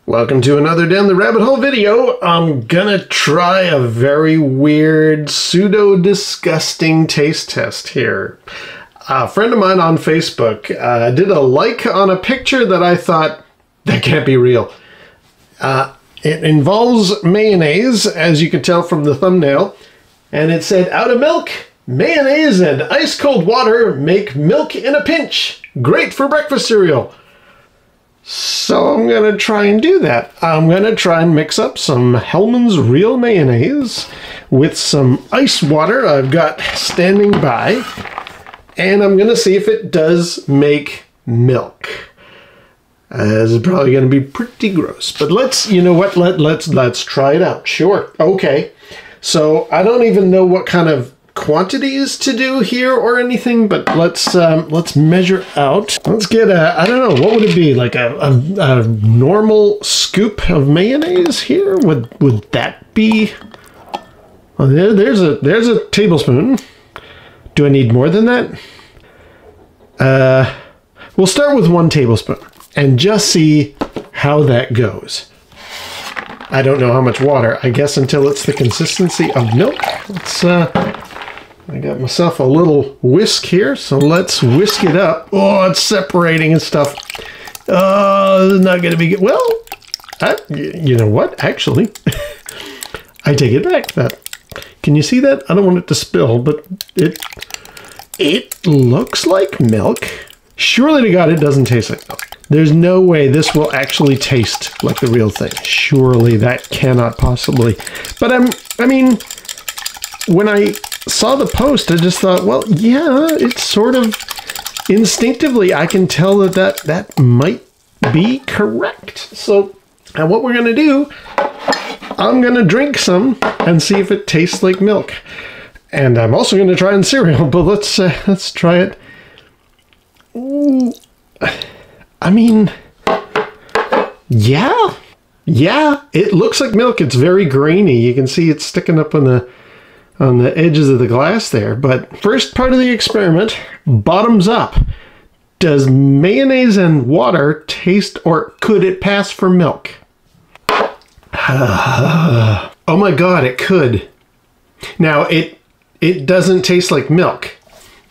Welcome to another Down the Rabbit Hole video. I'm gonna try a very weird, pseudo-disgusting taste test here. A friend of mine on Facebook did a like on a picture that I thought, that can't be real. It involves mayonnaise, as you can tell from the thumbnail, and it said, out of milk, mayonnaise and ice cold water make milk in a pinch. Great for breakfast cereal. So I'm going to try and do that. I'm going to try and mix up some Hellmann's Real Mayonnaise with some ice water I've got standing by. And I'm going to see if it does make milk. This is probably going to be pretty gross. But let's, you know what, let's try it out. Sure. Okay. So I don't even know what kind of quantities to do here or anything, but let's measure out. Let's get a, I don't know, what would it be, like a normal scoop of mayonnaise here? Would that be? Oh, there's a tablespoon. Do I need more than that? We'll start with 1 tablespoon and just see how that goes. I don't know how much water. I guess until it's the consistency of milk. Let's I got myself a little whisk here, so let's whisk it up. Oh, it's separating and stuff. Oh, this is not going to be good. Well, you know what? Actually, I take it back. Can you see that? I don't want it to spill, but it looks like milk. Surely to God, it doesn't taste like milk. There's no way this will actually taste like the real thing. Surely that cannot possibly. But I mean, when I saw the post, I just thought, well, yeah, it's sort of instinctively, I can tell that might be correct. So what we're going to do, I'm going to drink some and see if it tastes like milk. And I'm also going to try in cereal, but let's try it. Ooh, I mean, yeah, it looks like milk. It's very grainy. You can see it's sticking up on the edges of the glass there. But first part of the experiment, bottoms up. Does mayonnaise and water taste, or could it pass for milk? Oh my God, it could. Now it doesn't taste like milk.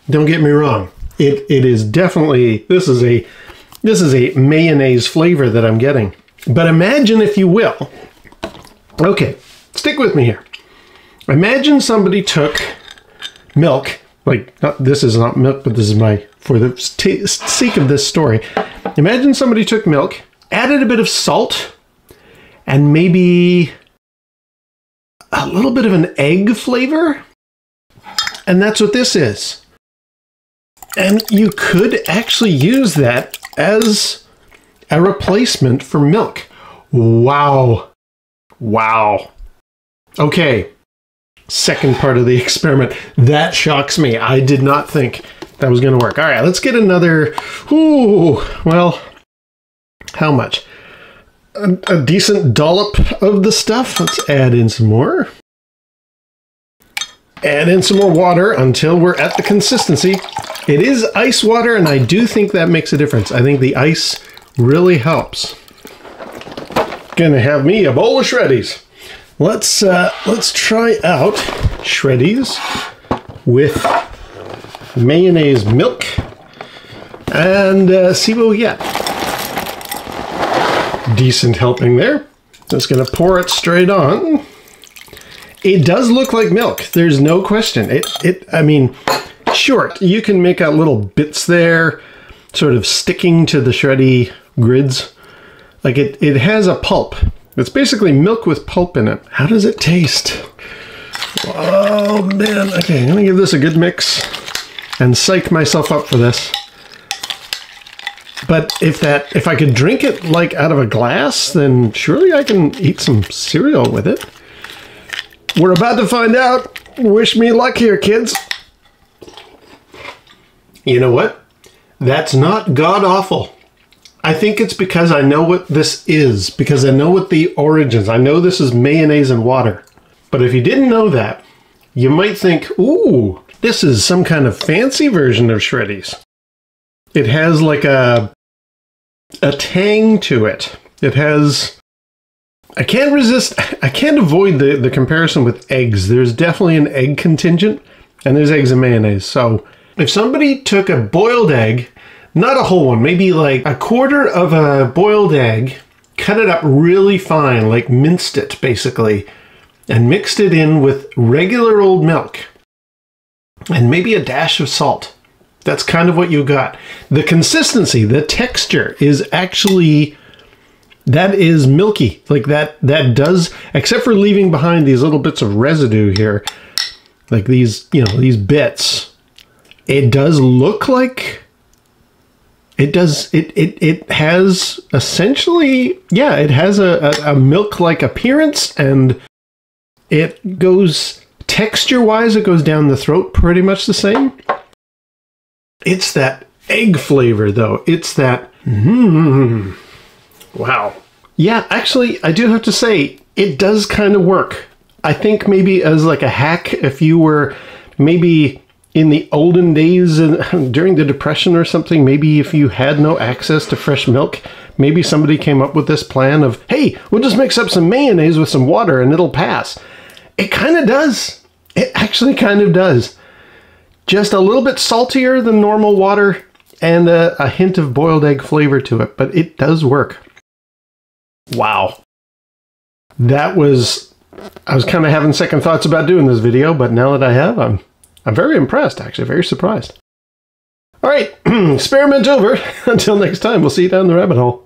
Don't get me wrong. It is definitely, this is a mayonnaise flavor that I'm getting. But imagine, if you will. Okay, stick with me here. Imagine somebody took milk, like, this is not milk, but this is for the sake of this story. Imagine somebody took milk, added a bit of salt, and maybe a little bit of an egg flavor. And that's what this is. And you could actually use that as a replacement for milk. Wow. Wow. Okay. Second part of the experiment. That shocks me. I did not think that was going to work. All right, let's get another. Ooh, well, how much? A decent dollop of the stuff. Let's add in some more. Add in some more water until we're at the consistency. It is ice water, and I do think that makes a difference. I think the ice really helps. Gonna have me a bowl of shreddies. Let's try out shreddies with mayonnaise milk and see what we get. Decent helping there. Just gonna pour it straight on. It does look like milk. There's no question. I mean, sure, you can make out little bits there, sort of sticking to the shreddy grids. Like it has a pulp. It's basically milk with pulp in it. How does it taste? Oh man, okay, I'm gonna give this a good mix and psych myself up for this. But if I could drink it like out of a glass, then surely I can eat some cereal with it. We're about to find out. Wish me luck here, kids. You know what? That's not god-awful. I think it's because I know what this is, because I know what the origins. I know this is mayonnaise and water. But if you didn't know that, you might think, ooh, this is some kind of fancy version of shreddies. It has like a tang to it. It has I can't avoid the comparison with eggs. There's definitely an egg contingent, and there's eggs and mayonnaise. So if somebody took a boiled egg, not a whole one, maybe like a quarter of a boiled egg, cut it up really fine, like minced it basically, and mixed it in with regular old milk and maybe a dash of salt. That's kind of what you got. The consistency, the texture is actually, that is milky. Like that does, except for leaving behind these little bits of residue here, like these, you know, these bits, it does look like, it has essentially, yeah, it has a milk-like appearance, and it goes, texture-wise, it goes down the throat pretty much the same. It's that egg flavor, though. It's that, wow. Yeah, actually, I do have to say, it does kind of work. I think maybe as like a hack, if you were maybe in the olden days during the Depression or something, maybe if you had no access to fresh milk, maybe somebody came up with this plan of, hey, we'll just mix up some mayonnaise with some water and it'll pass. It kind of does. It actually kind of does. Just a little bit saltier than normal water and a hint of boiled egg flavor to it, but it does work. Wow. That was, I was kind of having second thoughts about doing this video, but now that I have, I'm very impressed, actually, very surprised. All right, experiment over. Until next time, we'll see you down the rabbit hole.